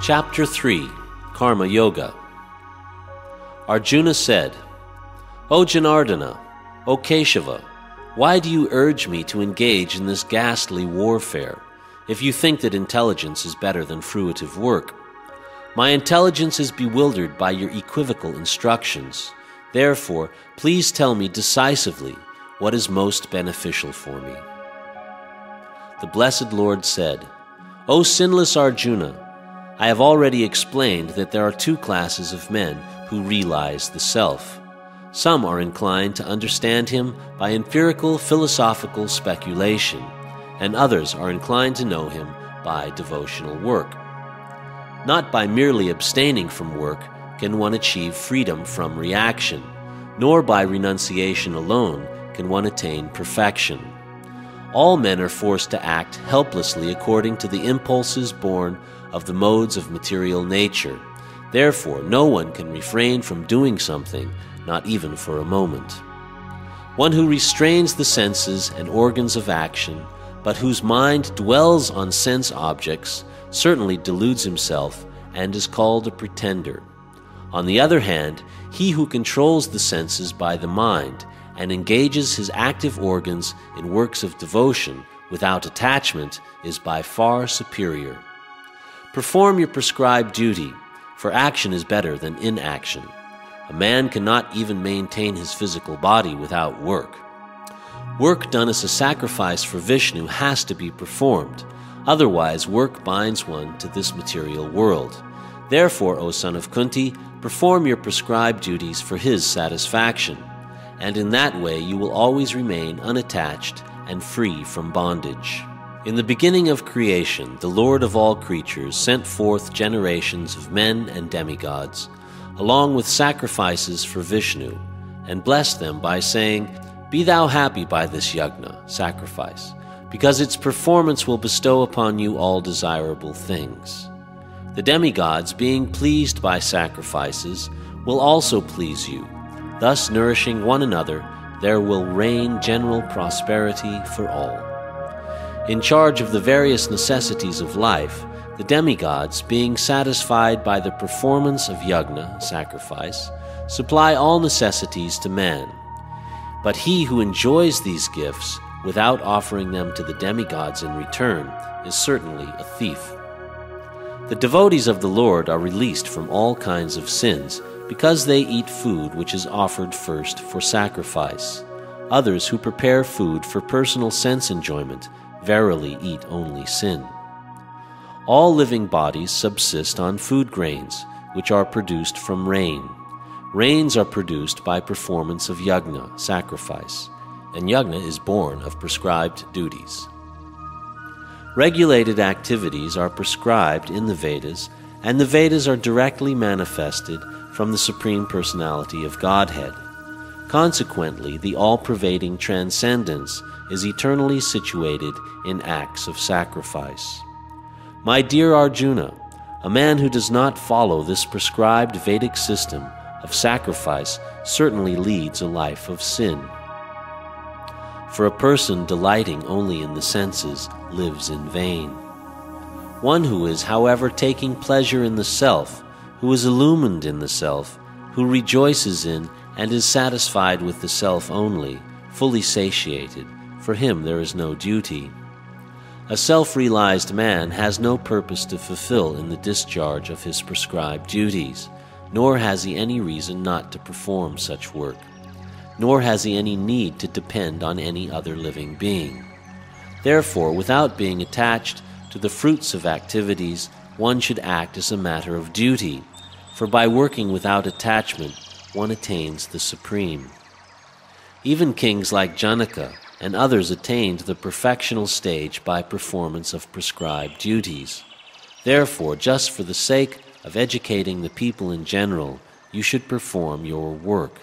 Chapter 3, Karma Yoga. Arjuna said, O Janardana, O Keshava, why do you urge me to engage in this ghastly warfare, if you think that intelligence is better than fruitive work? My intelligence is bewildered by your equivocal instructions. Therefore, please tell me decisively what is most beneficial for me. The Blessed Lord said, O sinless Arjuna, I have already explained that there are two classes of men who realize the self. Some are inclined to understand him by empirical philosophical speculation, and others are inclined to know him by devotional work. Not by merely abstaining from work can one achieve freedom from reaction, nor by renunciation alone can one attain perfection. All men are forced to act helplessly according to the impulses born of the modes of material nature. Therefore, no one can refrain from doing something, not even for a moment. One who restrains the senses and organs of action, but whose mind dwells on sense objects, certainly deludes himself and is called a pretender. On the other hand, he who controls the senses by the mind and engages his active organs in works of devotion without attachment is by far superior. Perform your prescribed duty, for action is better than inaction. A man cannot even maintain his physical body without work. Work done as a sacrifice for Vishnu has to be performed. Otherwise, work binds one to this material world. Therefore, O son of Kunti, perform your prescribed duties for his satisfaction, and in that way you will always remain unattached and free from bondage. In the beginning of creation, the Lord of all creatures sent forth generations of men and demigods, along with sacrifices for Vishnu, and blessed them by saying, Be thou happy by this yajna, sacrifice, because its performance will bestow upon you all desirable things. The demigods, being pleased by sacrifices, will also please you. Thus nourishing one another, there will reign general prosperity for all. In charge of the various necessities of life, the demigods, being satisfied by the performance of yajna, sacrifice, supply all necessities to man. But he who enjoys these gifts without offering them to the demigods in return is certainly a thief. The devotees of the Lord are released from all kinds of sins because they eat food which is offered first for sacrifice. Others who prepare food for personal sense enjoyment verily eat only sin. All living bodies subsist on food grains, which are produced from rain. Rains are produced by performance of yajna, sacrifice, and yajna is born of prescribed duties. Regulated activities are prescribed in the Vedas, and the Vedas are directly manifested from the Supreme Personality of Godhead. Consequently, the all-pervading transcendence is eternally situated in acts of sacrifice. My dear Arjuna, a man who does not follow this prescribed Vedic system of sacrifice certainly leads a life of sin. For a person delighting only in the senses lives in vain. One who is, however, taking pleasure in the self, who is illumined in the self, who rejoices in and is satisfied with the self only, fully satiated, for him there is no duty. A self-realized man has no purpose to fulfill in the discharge of his prescribed duties, nor has he any reason not to perform such work, nor has he any need to depend on any other living being. Therefore, without being attached to the fruits of activities, one should act as a matter of duty, for by working without attachment, one attains the supreme. Even kings like Janaka and others attained the perfectional stage by performance of prescribed duties. Therefore, just for the sake of educating the people in general, you should perform your work.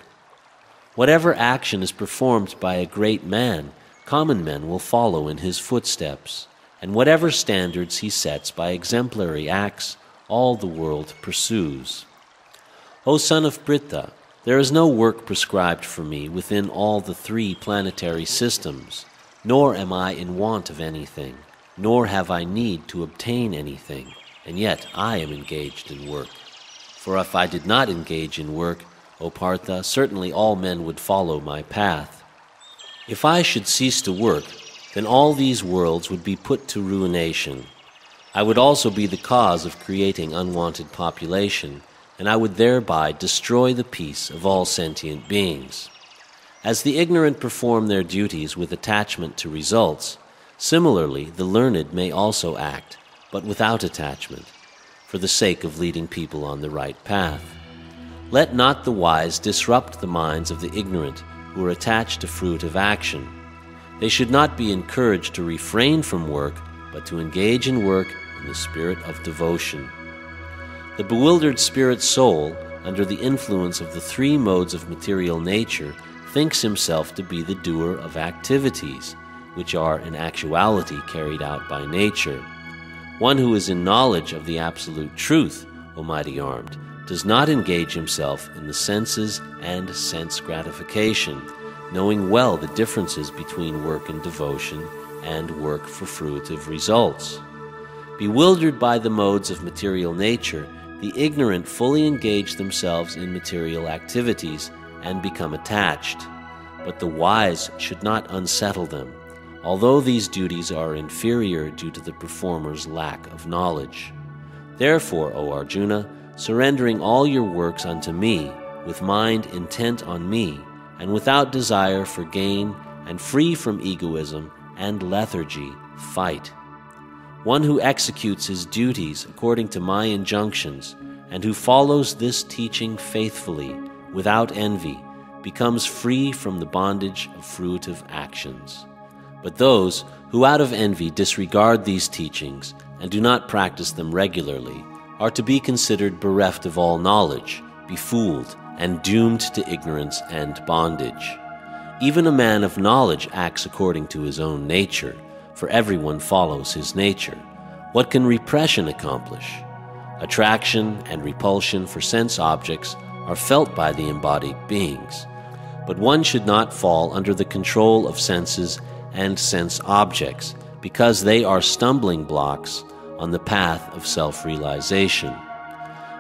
Whatever action is performed by a great man, common men will follow in his footsteps, and whatever standards he sets by exemplary acts, all the world pursues. O son of Pritha, there is no work prescribed for me within all the 3 planetary systems, nor am I in want of anything, nor have I need to obtain anything, and yet I am engaged in work. For if I did not engage in work, O Partha, certainly all men would follow my path. If I should cease to work, then all these worlds would be put to ruination. I would also be the cause of creating unwanted population, and I would thereby destroy the peace of all sentient beings. As the ignorant perform their duties with attachment to results, similarly the learned may also act, but without attachment, for the sake of leading people on the right path. Let not the wise disrupt the minds of the ignorant who are attached to fruit of action. They should not be encouraged to refrain from work, but to engage in work in the spirit of devotion. The bewildered spirit soul, under the influence of the three modes of material nature, thinks himself to be the doer of activities, which are in actuality carried out by nature. One who is in knowledge of the absolute truth, O mighty armed, does not engage himself in the senses and sense gratification, knowing well the differences between work and devotion and work for fruitive results. Bewildered by the modes of material nature, the ignorant fully engage themselves in material activities and become attached. But the wise should not unsettle them, although these duties are inferior due to the performer's lack of knowledge. Therefore, O Arjuna, surrendering all your works unto me, with mind intent on me, and without desire for gain, and free from egoism and lethargy, fight. One who executes his duties according to my injunctions, and who follows this teaching faithfully, without envy, becomes free from the bondage of fruitive actions. But those who out of envy disregard these teachings and do not practice them regularly are to be considered bereft of all knowledge, befooled, and doomed to ignorance and bondage. Even a man of knowledge acts according to his own nature, for everyone follows his nature. What can repression accomplish? Attraction and repulsion for sense objects are felt by the embodied beings, but one should not fall under the control of senses and sense objects, because they are stumbling blocks on the path of self-realization.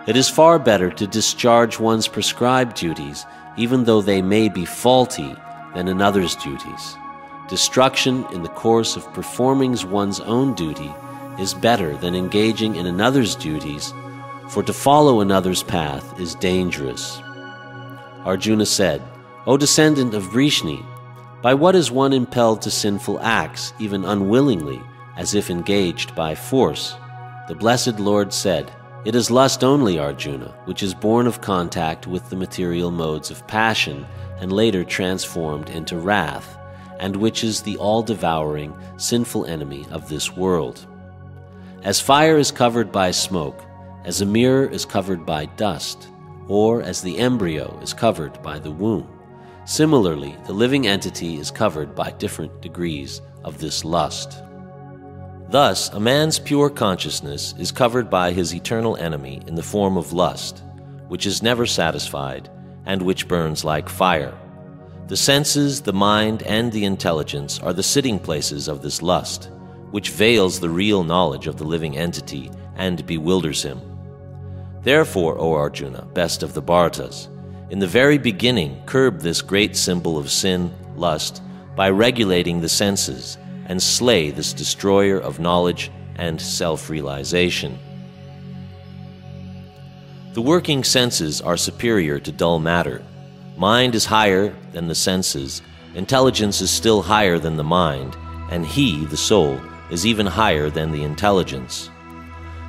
It is far better to discharge one's prescribed duties, even though they may be faulty, than another's duties. Destruction in the course of performing one's own duty is better than engaging in another's duties, for to follow another's path is dangerous. Arjuna said, O descendant of Vrishni, by what is one impelled to sinful acts, even unwillingly, as if engaged by force? The blessed Lord said, It is lust only, Arjuna, which is born of contact with the material modes of passion and later transformed into wrath, and which is the all-devouring, sinful enemy of this world. As fire is covered by smoke, as a mirror is covered by dust, or as the embryo is covered by the womb, similarly, the living entity is covered by different degrees of this lust. Thus, a man's pure consciousness is covered by his eternal enemy in the form of lust, which is never satisfied, and which burns like fire. The senses, the mind, and the intelligence are the sitting places of this lust, which veils the real knowledge of the living entity and bewilders him. Therefore, O Arjuna, best of the Bharatas, in the very beginning curb this great symbol of sin, lust, by regulating the senses, and slay this destroyer of knowledge and self-realization. The working senses are superior to dull matter. Mind is higher than the senses, intelligence is still higher than the mind, and he, the soul, is even higher than the intelligence.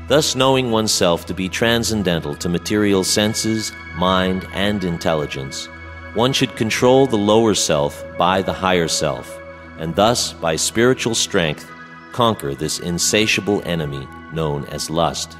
Thus, knowing oneself to be transcendental to material senses, mind, and intelligence, one should control the lower self by the higher self, and thus, by spiritual strength, conquer this insatiable enemy known as lust.